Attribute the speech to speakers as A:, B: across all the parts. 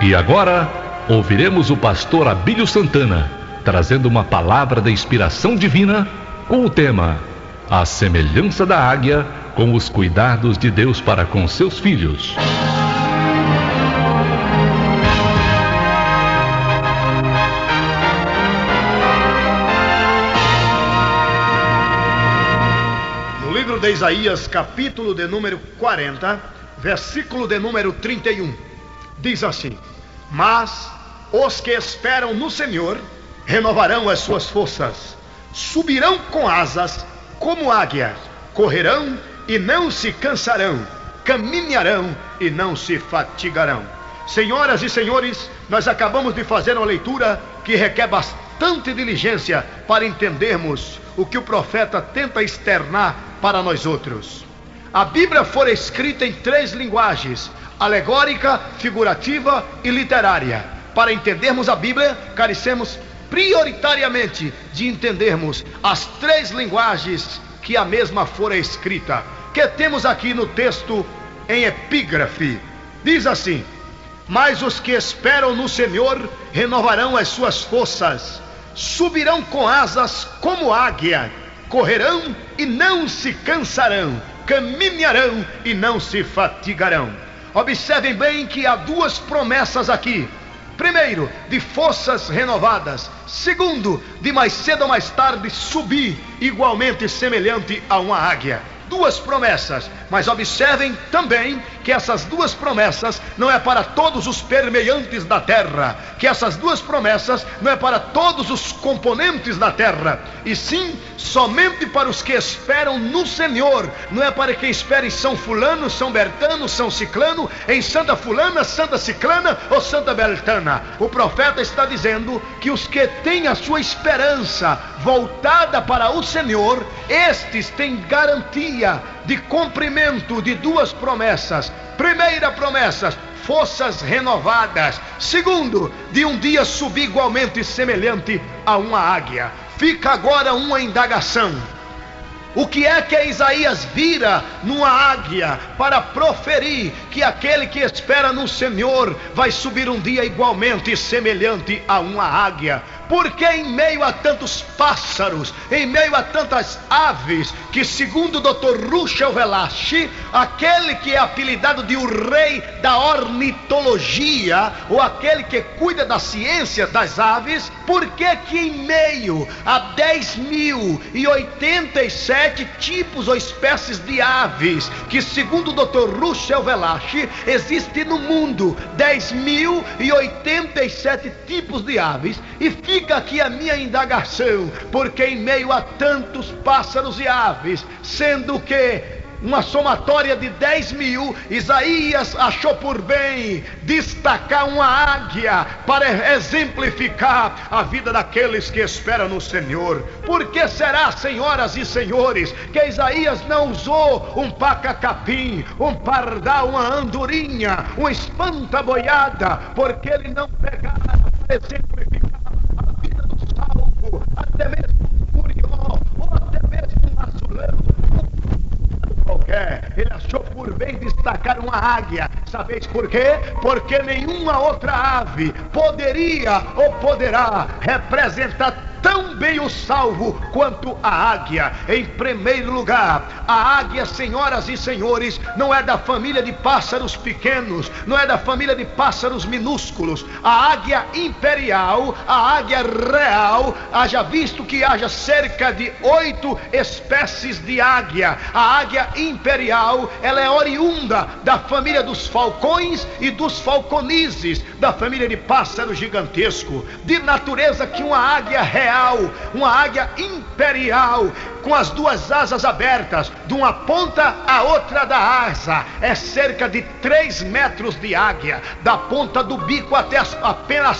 A: E agora, ouviremos o pastor Abílio Santana, trazendo uma palavra da inspiração divina com o tema A Semelhança da Águia, com os cuidados de Deus para com seus filhos.
B: No livro de Isaías, capítulo de número 40, versículo de número 31, diz assim: Mas os que esperam no Senhor renovarão as suas forças, subirão com asas como águia, correrão e não se cansarão, caminharão e não se fatigarão. Senhoras e senhores, nós acabamos de fazer uma leitura que requer bastante diligência para entendermos o que o profeta tenta externar para nós outros. A Bíblia foi escrita em 3 linguagens: alegórica, figurativa e literária. Para entendermos a Bíblia, carecemos prioritariamente de entendermos as 3 linguagens que a mesma fora escrita, que temos aqui no texto em epígrafe. Diz assim: Mas os que esperam no Senhor renovarão as suas forças, subirão com asas como águia, correrão e não se cansarão, caminharão e não se fatigarão. Observem bem que há 2 promessas aqui. Primeiro, de forças renovadas. Segundo, de mais cedo ou mais tarde subir, igualmente semelhante a uma águia. 2 promessas, mas observem também que essas 2 promessas não é para todos os permeantes da terra, que essas 2 promessas não é para todos os componentes da terra, e sim somente para os que esperam no Senhor. Não é para quem espera em São Fulano, São Bertano, São Ciclano, em Santa Fulana, Santa Ciclana ou Santa Beltana. O profeta está dizendo que os que têm a sua esperança voltada para o Senhor, estes têm garantia de cumprimento de 2 promessas. Primeira promessa, forças renovadas. Segundo, de um dia subir igualmente semelhante a uma águia. Fica agora uma indagação: o que é que Isaías vira numa águia para proferir que aquele que espera no Senhor vai subir um dia igualmente semelhante a uma águia? Porque em meio a tantos pássaros, em meio a tantas aves, que segundo o Dr. Russell Velashi, aquele que é apelidado de o rei da ornitologia, ou aquele que cuida da ciência das aves, por que que em meio a 10.087 tipos ou espécies de aves, que segundo o Dr. Russell Velashi, existe no mundo 10.087 tipos de aves, e fica aqui a minha indagação: porque em meio a tantos pássaros e aves, sendo que uma somatória de 10.000, Isaías achou por bem destacar uma águia para exemplificar a vida daqueles que esperam no Senhor? Por que será, senhoras e senhores, que Isaías não usou um paca-capim, um pardal, uma andorinha, uma espanta-boiada? Porque ele não pegara para exemplificar a vida do salvo, até mesmo um curió, ou até mesmo um azulão qualquer? Ele achou por bem destacar uma águia. Sabeis por quê? Porque nenhuma outra ave poderia ou poderá representar tão bem o salvo quanto a águia. Em primeiro lugar, a águia, senhoras e senhores, não é da família de pássaros pequenos, não é da família de pássaros minúsculos. A águia imperial, a águia real, haja visto que haja cerca de 8 espécies de águia. A águia imperial, ela é oriunda da família dos falcões e dos falconizes, da família de pássaro gigantesco, de natureza que uma águia real, uma águia imperial, com as 2 asas abertas, de uma ponta à outra da asa, é cerca de 3 metros de águia, da ponta do bico até as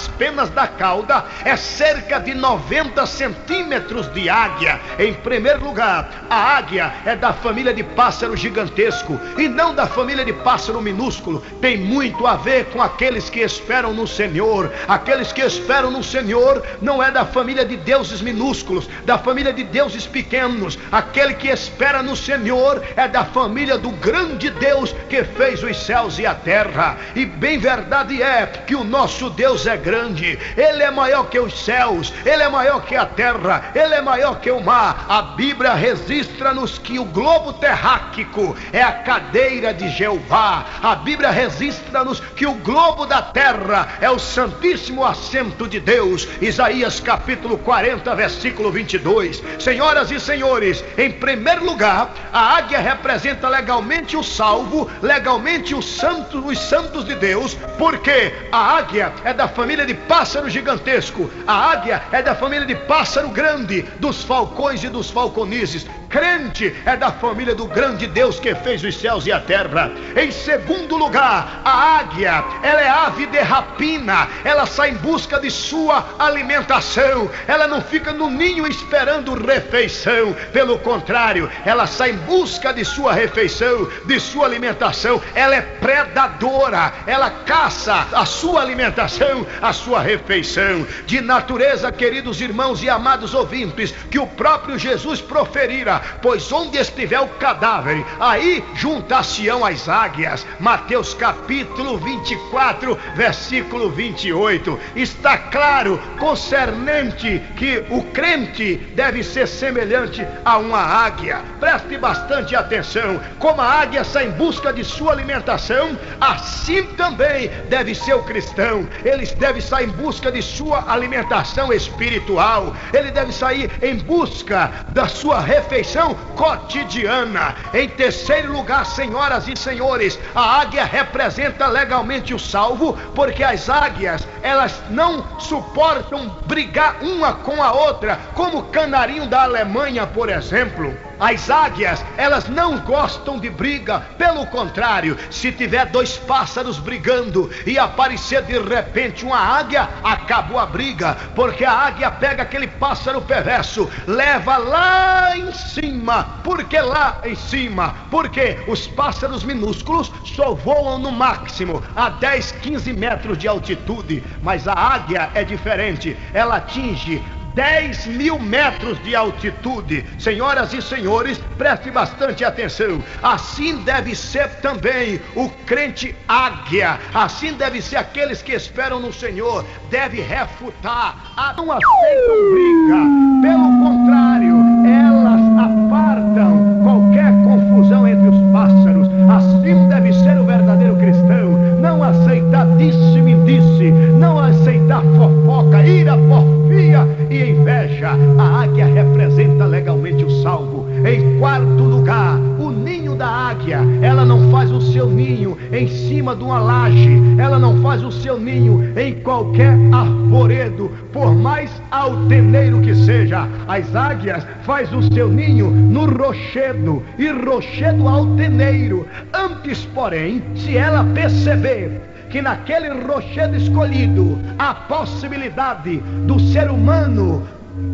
B: penas da cauda, é cerca de 90 centímetros de águia. Em primeiro lugar, a águia é da família de pássaro gigantesco e não da família de pássaro minúsculo. Tem muito a ver com aqueles que esperam no Senhor. Aqueles que esperam no Senhor não é da família de deuses minúsculos, da família de deuses pequenos, menos. Aquele que espera no Senhor é da família do grande Deus que fez os céus e a terra. E bem verdade é que o nosso Deus é grande. Ele é maior que os céus, Ele é maior que a terra, Ele é maior que o mar. A Bíblia registra-nos que o globo terráqueo é a cadeira de Jeová. A Bíblia registra-nos que o globo da terra é o santíssimo assento de Deus. Isaías capítulo 40, versículo 22. Senhoras e senhores, em primeiro lugar, a águia representa legalmente o salvo, legalmente os santos de Deus, porque a águia é da família de pássaro gigantesco, a águia é da família de pássaro grande, dos falcões e dos falconizes. Crente é da família do grande Deus que fez os céus e a terra. Em segundo lugar, a águia, ela é ave de rapina, ela sai em busca de sua alimentação, ela não fica no ninho esperando refeição, pelo contrário, ela sai em busca de sua refeição, de sua alimentação. Ela é predadora, ela caça a sua alimentação, a sua refeição. De natureza, queridos irmãos e amados ouvintes, que o próprio Jesus proferira: pois onde estiver o cadáver, aí juntar-se-ão as águias. Mateus capítulo 24, versículo 28. Está claro, concernente, que o crente deve ser semelhante a uma águia. Preste bastante atenção. Como a águia sai em busca de sua alimentação, assim também deve ser o cristão. Ele deve sair em busca de sua alimentação espiritual. Ele deve sair em busca da sua refeição cotidiana. Em terceiro lugar, senhoras e senhores, a águia representa legalmente o salvo, porque as águias, elas não suportam brigar uma com a outra, como o canarinho da Alemanha, por exemplo. As águias, elas não gostam de briga. Pelo contrário, se tiver dois pássaros brigando e aparecer de repente uma águia, acabou a briga, porque a águia pega aquele pássaro perverso, leva lá em cima. Por que lá em cima? Porque os pássaros minúsculos só voam no máximo a 10, 15 metros de altitude, mas a águia é diferente, ela atinge 10.000 metros de altitude. Senhoras e senhores, preste bastante atenção. Assim deve ser também o crente águia. Assim deve ser aqueles que esperam no Senhor. Deve refutar. Não aceitam briga. Pelo contrário, elas apartam qualquer confusão entre os pássaros. Assim deve ser o verdadeiro cristão. Não aceitar disse-me-disse. Não aceitar fofoca, ira, porfia e inveja. A águia representa legalmente o salvo. Em quarto lugar, o ninho da águia, ela não faz o seu ninho em cima de uma laje, ela não faz o seu ninho em qualquer arvoredo, por mais alteneiro que seja. As águias faz o seu ninho no rochedo, e rochedo alteneiro. Antes, porém, se ela perceber que naquele rochedo escolhido há possibilidade do ser humano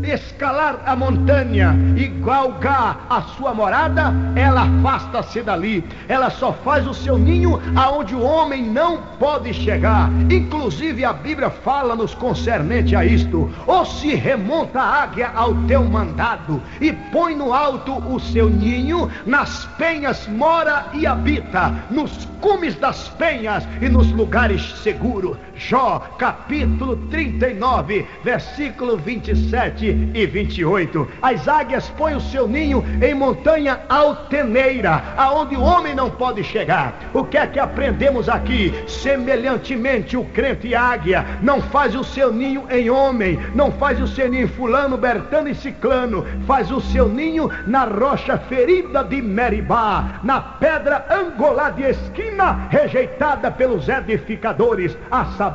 B: escalar a montanha e galgar a sua morada, ela afasta-se dali. Ela só faz o seu ninho aonde o homem não pode chegar. Inclusive a Bíblia fala-nos concernente a isto: ou se remonta a águia ao teu mandado e põe no alto o seu ninho, nas penhas mora e habita, nos cumes das penhas e nos lugares seguros. Jó capítulo 39, versículo 27 e 28. As águias põem o seu ninho em montanha alteneira, aonde o homem não pode chegar. O que é que aprendemos aqui? Semelhantemente, o crente águia não faz o seu ninho em homem, não faz o seu ninho em fulano, bertano e ciclano, faz o seu ninho na rocha ferida de Meribá, na pedra angular de esquina, rejeitada pelos edificadores, a saber,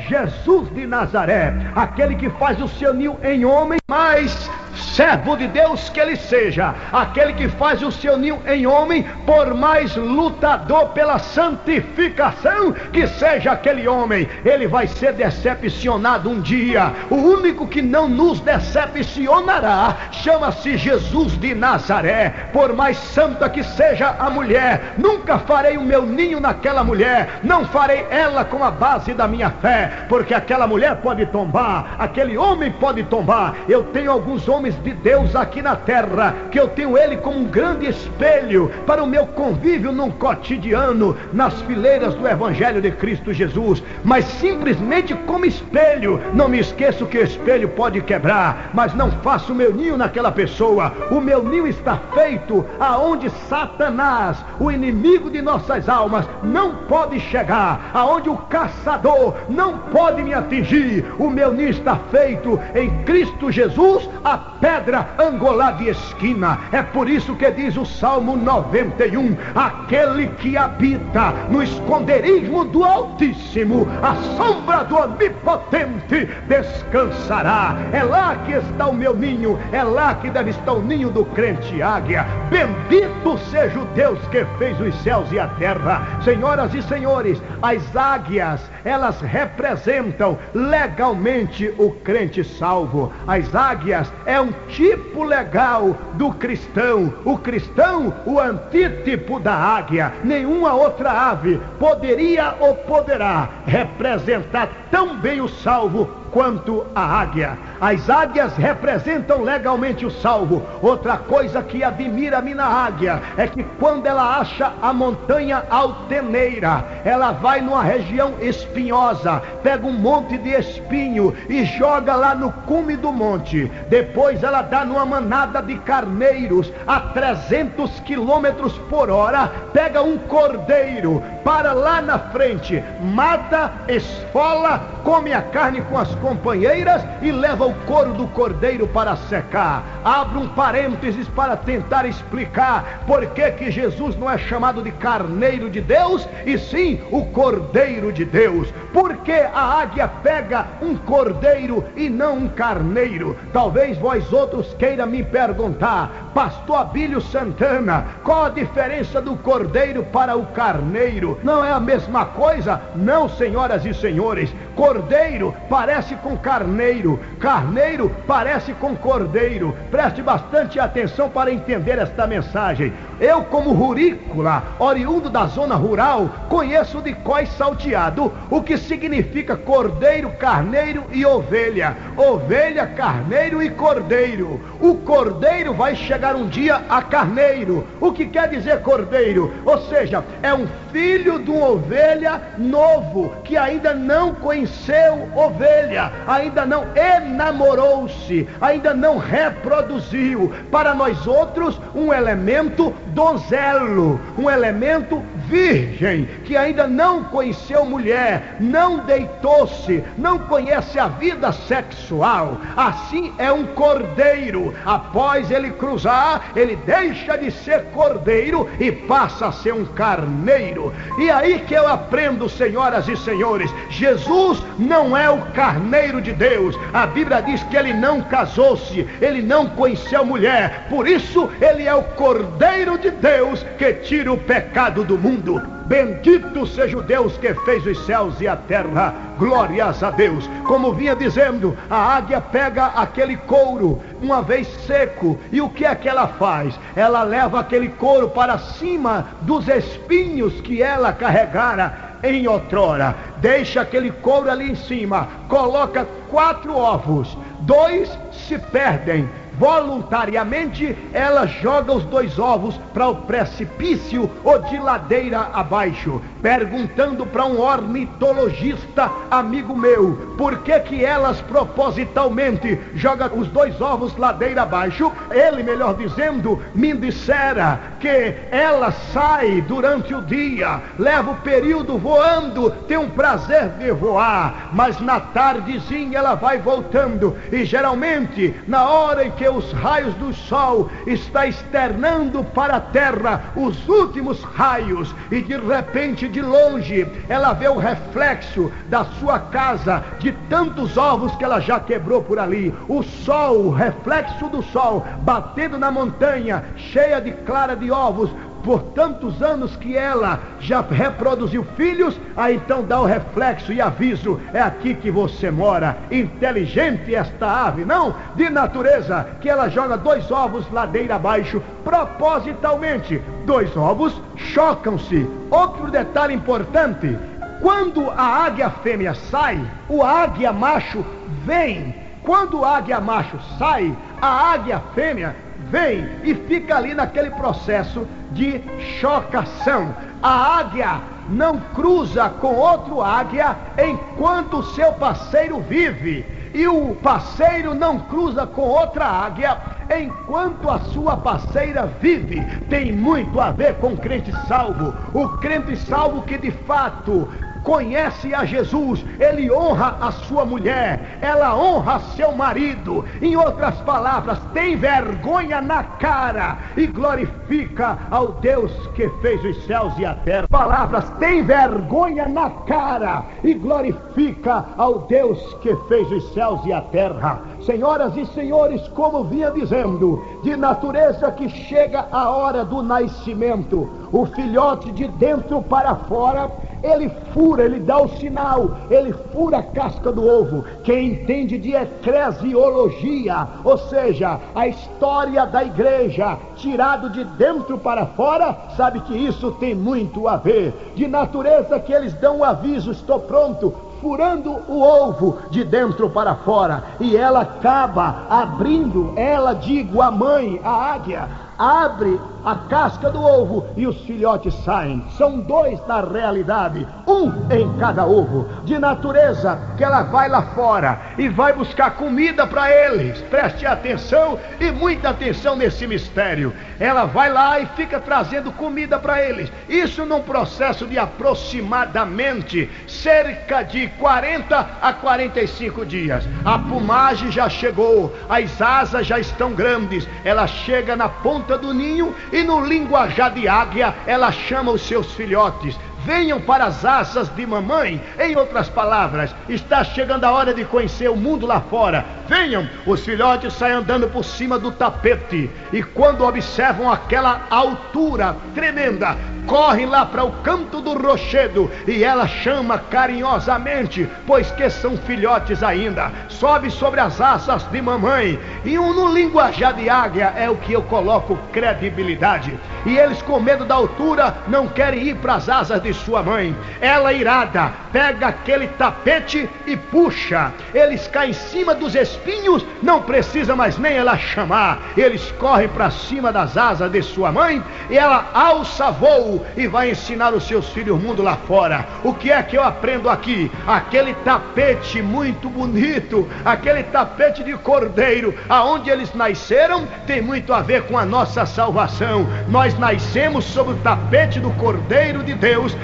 B: Jesus de Nazaré. Aquele que faz o seu ninho em homem, mas servo de Deus que ele seja, aquele que faz o seu ninho em homem, por mais lutador pela santificação que seja aquele homem, ele vai ser decepcionado um dia. O único que não nos decepcionará chama-se Jesus de Nazaré. Por mais santa que seja a mulher, nunca farei o meu ninho naquela mulher, não farei ela com a base da minha fé, porque aquela mulher pode tombar, aquele homem pode tombar. Eu tenho alguns homens homens de Deus aqui na terra, que eu tenho ele como um grande espelho para o meu convívio num cotidiano, nas fileiras do Evangelho de Cristo Jesus, mas simplesmente como espelho. Não me esqueço que o espelho pode quebrar, mas não faço o meu ninho naquela pessoa. O meu ninho está feito aonde Satanás, o inimigo de nossas almas, não pode chegar, aonde o caçador não pode me atingir. O meu ninho está feito em Cristo Jesus, a pedra angular de esquina. É por isso que diz o Salmo 91: aquele que habita no esconderijo do Altíssimo, a sombra do Onipotente descansará. É lá que está o meu ninho, é lá que deve estar o ninho do crente águia. Bendito seja o Deus que fez os céus e a terra. Senhoras e senhores, as águias, elas representam legalmente o crente salvo. As águias é um tipo legal do cristão. O cristão, o antítipo da águia. Nenhuma outra ave poderia ou poderá representar tão bem o salvo quanto a águia. As águias representam legalmente o salvo. Outra coisa que admira-me na águia é que quando ela acha a montanha alteneira, ela vai numa região espinhosa, pega um monte de espinho e joga lá no cume do monte. Depois ela dá numa manada de carneiros a 300 quilômetros por hora, pega um cordeiro, para lá na frente, mata, esfola, come a carne com as companheiras e leva o couro do cordeiro para secar. Abro um parênteses para tentar explicar por que Jesus não é chamado de carneiro de Deus, e sim o cordeiro de Deus. Por que a águia pega um cordeiro e não um carneiro? Talvez vós outros queiram me perguntar: pastor Abílio Santana, qual a diferença do cordeiro para o carneiro? Não é a mesma coisa? Não, senhoras e senhores. Cordeiro parece com carneiro, carneiro parece com cordeiro. Preste bastante atenção para entender esta mensagem. Eu, como rurícola, oriundo da zona rural, conheço de cós salteado o que significa cordeiro, carneiro e ovelha. Ovelha, carneiro e cordeiro. O cordeiro vai chegar um dia a carneiro. O que quer dizer cordeiro? Ou seja, é um filho de uma ovelha novo, que ainda não conheceu ovelha, ainda não enamorou-se, ainda não reproduziu. Para nós outros, um elemento donzelo, um elemento virgem, que ainda não conheceu mulher, não deitou-se, não conhece a vida sexual. Assim é um cordeiro. Após ele cruzar, ele deixa de ser cordeiro e passa a ser um carneiro. E aí que eu aprendo, senhoras e senhores, Jesus não é o carneiro de Deus. A Bíblia diz que ele não casou-se, ele não conheceu mulher, por isso ele é o cordeiro de Deus que tira o pecado do mundo. Bendito seja o Deus que fez os céus e a terra. Glórias a Deus. Como vinha dizendo, a águia pega aquele couro uma vez seco, e o que é que ela faz? Ela leva aquele couro para cima dos espinhos que ela carregara em outrora. Deixa aquele couro ali em cima, coloca 4 ovos, 2 se perdem. Voluntariamente ela joga os 2 ovos para o precipício ou de ladeira abaixo, perguntando para um ornitologista amigo meu, por que elas propositalmente jogam os 2 ovos ladeira abaixo? Ele, melhor dizendo, me dissera que ela sai durante o dia, leva o período voando, tem um prazer de voar, mas na tardezinha ela vai voltando, e geralmente na hora em que os raios do sol está externando para a terra os últimos raios, e de repente, de longe, ela vê o reflexo da sua casa, de tantos ovos que ela já quebrou por ali. O sol, o reflexo do sol batendo na montanha cheia de clara de ovos, por tantos anos que ela já reproduziu filhos, aí então dá o reflexo e aviso: é aqui que você mora. Inteligente esta ave, não? De natureza, que ela joga 2 ovos ladeira abaixo, propositalmente. 2 ovos chocam-se. Outro detalhe importante: quando a águia fêmea sai, o águia macho vem. Quando o águia macho sai, a águia fêmea vem e fica ali naquele processo de chocação. A águia não cruza com outro águia enquanto o seu parceiro vive, e o parceiro não cruza com outra águia enquanto a sua parceira vive. Tem muito a ver com o crente salvo. O crente salvo que de fato conhece a Jesus, ele honra a sua mulher, ela honra seu marido. Em outras palavras, tem vergonha na cara e glorifica ao Deus que fez os céus e a terra. Palavras, tem vergonha na cara e glorifica ao Deus que fez os céus e a terra. Senhoras e senhores, como vinha dizendo, de natureza que chega a hora do nascimento, o filhote de dentro para fora, ele fura, ele dá o sinal, ele fura a casca do ovo. Quem entende de eclesiologia, ou seja, a história da igreja, tirado de dentro para fora, sabe que isso tem muito a ver. De natureza que eles dão o aviso, estou pronto, furando o ovo de dentro para fora, e ela acaba abrindo, ela, digo, a mãe, a águia, abre a casca do ovo e os filhotes saem. São dois na realidade, um em cada ovo. De natureza que ela vai lá fora e vai buscar comida para eles. Preste atenção e muita atenção nesse mistério. Ela vai lá e fica trazendo comida para eles. Isso num processo de aproximadamente cerca de 40 a 45 dias. A plumagem já chegou, as asas já estão grandes. Ela chega na ponta do ninho e no linguajar de águia ela chama os seus filhotes. Venham para as asas de mamãe. Em outras palavras, está chegando a hora de conhecer o mundo lá fora. Venham. Os filhotes saem andando por cima do tapete, e quando observam aquela altura tremenda, correm lá para o canto do rochedo, e ela chama carinhosamente, pois que são filhotes ainda. Sobe sobre as asas de mamãe, e no linguajar de águia é o que eu coloco credibilidade. E eles, com medo da altura, não querem ir para as asas de sua mãe. Ela, irada, pega aquele tapete e puxa. Eles caem em cima dos espinhos, não precisa mais nem ela chamar. Eles correm para cima das asas de sua mãe, e ela alça voo e vai ensinar os seus filhos o mundo lá fora. O que é que eu aprendo aqui? Aquele tapete muito bonito, aquele tapete de cordeiro, aonde eles nasceram, tem muito a ver com a nossa salvação. Nós nascemos sob o tapete do Cordeiro de Deus,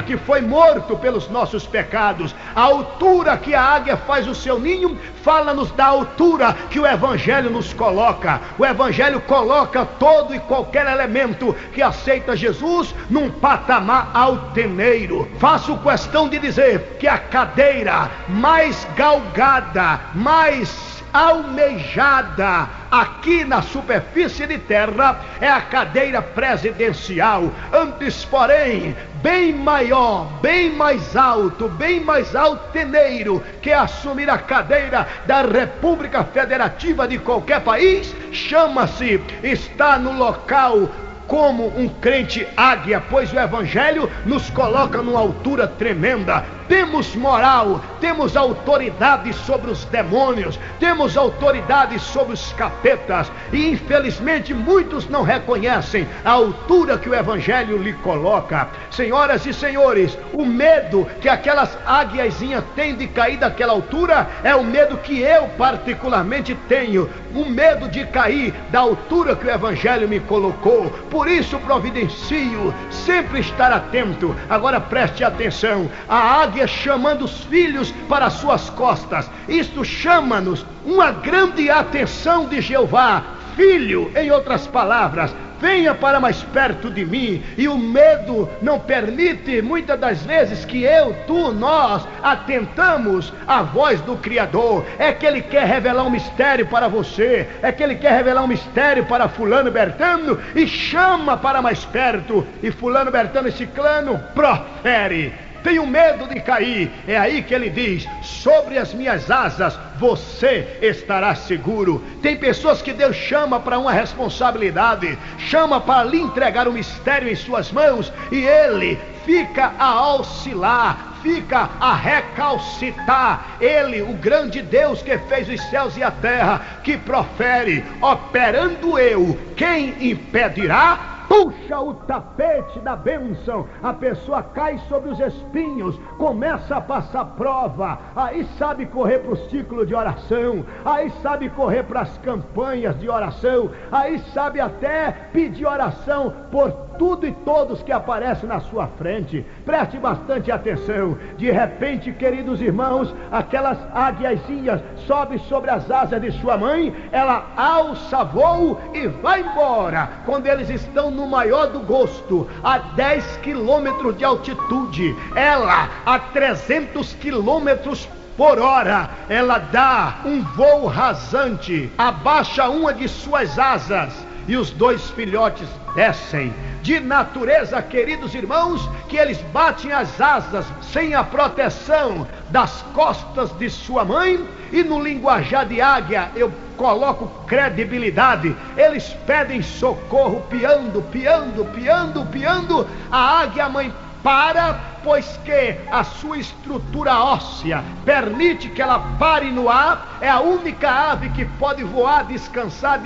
B: que foi morto pelos nossos pecados. A altura que a águia faz o seu ninho fala-nos da altura que o Evangelho nos coloca. O Evangelho coloca todo e qualquer elemento que aceita Jesus num patamar altaneiro. Faço questão de dizer que a cadeira mais galgada, mais almejada aqui na superfície de terra é a cadeira presidencial. Antes, porém, bem maior, bem mais alto, bem mais altaneiro que assumir a cadeira da República Federativa de qualquer país, chama-se, está no local como um crente águia, pois o Evangelho nos coloca numa altura tremenda. Temos moral, temos autoridade sobre os demônios, temos autoridade sobre os capetas, e infelizmente muitos não reconhecem a altura que o Evangelho lhe coloca. Senhoras e senhores, o medo que aquelas águiazinhas têm de cair daquela altura é o medo que eu particularmente tenho, o medo de cair da altura que o Evangelho me colocou. Por isso providencio sempre estar atento. Agora preste atenção, a águia chamando os filhos para suas costas, isto chama-nos uma grande atenção de Jeová. Filho, em outras palavras, venha para mais perto de mim. E o medo não permite muitas das vezes que eu, tu, nós atentamos à voz do Criador. É que Ele quer revelar um mistério para você, é que Ele quer revelar um mistério para fulano Bertano, e chama para mais perto, e fulano Bertano e ciclano profere: tenho medo de cair. É aí que ele diz: sobre as minhas asas você estará seguro. Tem pessoas que Deus chama para uma responsabilidade, chama para lhe entregar um mistério em suas mãos, e ele fica a oscilar, fica a recalcitar. Ele, o grande Deus que fez os céus e a terra, que profere: operando eu, quem impedirá? Puxa o tapete da bênção, a pessoa cai sobre os espinhos, começa a passar prova, aí sabe correr para o ciclo de oração, aí sabe correr para as campanhas de oração, aí sabe até pedir oração por tudo e todos que aparecem na sua frente. Preste bastante atenção. De repente, queridos irmãos, aquelas águiazinhas sobem sobre as asas de sua mãe, ela alça voo e vai embora. Quando eles estão no maior do gosto, a 10 quilômetros de altitude, ela a 300 quilômetros por hora, ela dá um voo rasante, abaixa uma de suas asas e os 2 filhotes descem. De natureza, queridos irmãos, que eles batem as asas sem a proteção das costas de sua mãe, e no linguajar de águia eu coloco credibilidade. Eles pedem socorro, piando, piando, piando, piando. A águia mãe para, pois que a sua estrutura óssea permite que ela pare no ar. É a única ave que pode voar, descansar,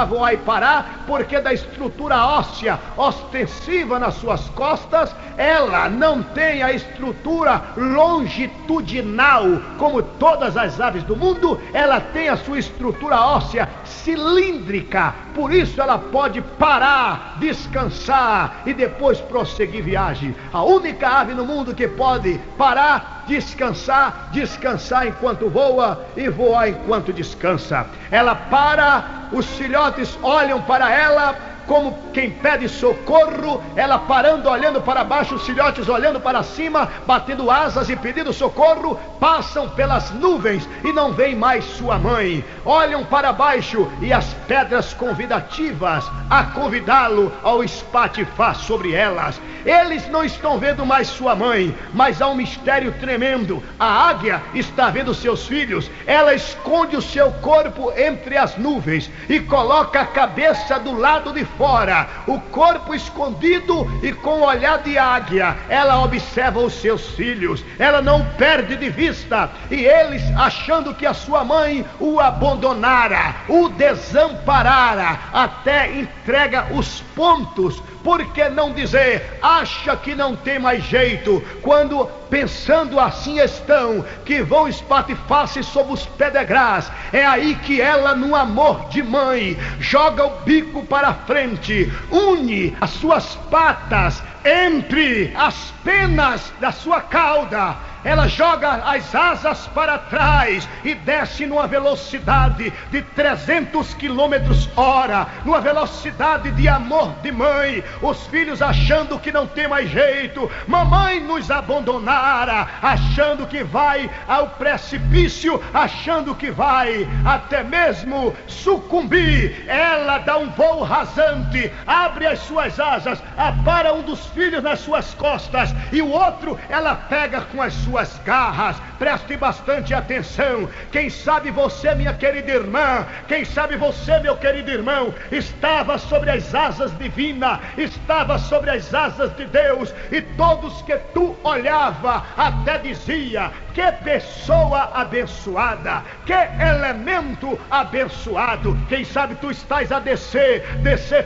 B: voar e parar, porque da estrutura óssea ostensiva nas suas costas, ela não tem a estrutura longitudinal como todas as aves do mundo. Ela tem a sua estrutura óssea cilíndrica, por isso ela pode parar, descansar e depois prosseguir viagem. A única ave no mundo que pode parar, descansar enquanto voa e voar enquanto descansa. Ela para, os filhotes olham para ela como quem pede socorro, ela parando, olhando para baixo, os filhotes olhando para cima, batendo asas e pedindo socorro. Passam pelas nuvens e não veem mais sua mãe. Olham para baixo e as pedras convidativas a convidá-lo ao espatifar sobre elas. Eles não estão vendo mais sua mãe, mas há um mistério tremendo. A águia está vendo seus filhos. Ela esconde o seu corpo entre as nuvens e coloca a cabeça do lado de fora, o corpo escondido, e com o olhar de águia ela observa os seus filhos. Ela não perde de vista, e eles, achando que a sua mãe o abandonara, o desamparara, até entrega os pontos. Por que não dizer, acha que não tem mais jeito, quando pensando assim estão, que vão espatifar-se sob os pedegrás. É aí que ela, no amor de mãe, joga o bico para frente, une as suas patas entre as penas da sua cauda. Ela joga as asas para trás e desce numa velocidade de 300 quilômetros hora, numa velocidade de amor de mãe. Os filhos achando que não tem mais jeito, mamãe nos abandonara, achando que vai ao precipício, achando que vai até mesmo sucumbir. Ela dá um voo rasante, abre as suas asas, apara um dos filhos nas suas costas e o outro ela pega com as suas garras. Preste bastante atenção. Quem sabe você, minha querida irmã, quem sabe você, meu querido irmão, estava sobre as asas divinas, estava sobre as asas de Deus, e todos que tu olhava até dizia: que pessoa abençoada, que elemento abençoado. Quem sabe tu estás a descer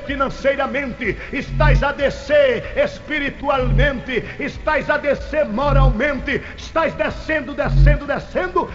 B: financeiramente, estás a descer espiritualmente, estás a descer moralmente, estás descendo,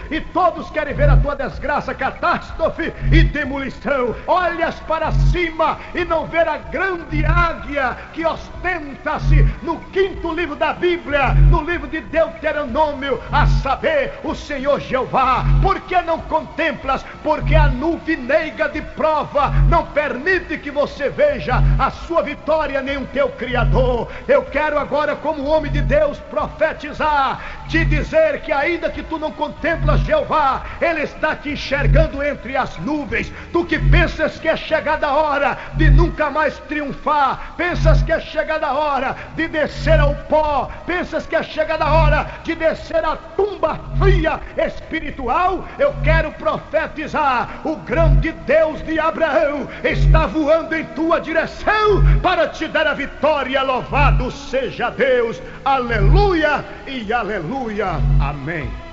B: e todos querem ver a tua desgraça, catástrofe e demolição. Olhas para cima e não ver a grande águia que ostenta-se no 5º livro da Bíblia, no livro de Deuteronômio, a saber, o Senhor Jeová. Por que não contemplas? Porque a nuvem negra de prova não permite que você veja a sua vitória nem o teu Criador. Eu quero agora, como homem de Deus, profetizar te dizer que ainda que tu não contemplas Jeová, Ele está te enxergando entre as nuvens. Tu que pensas que é chegada a hora de nunca mais triunfar, pensas que é chegada a hora de descer ao pó, pensas que é chegada a hora de descer à tumba fria espiritual, eu quero profetizar: o grande Deus de Abraão está voando em tua direção para te dar a vitória. Louvado seja Deus, aleluia e aleluia, amém.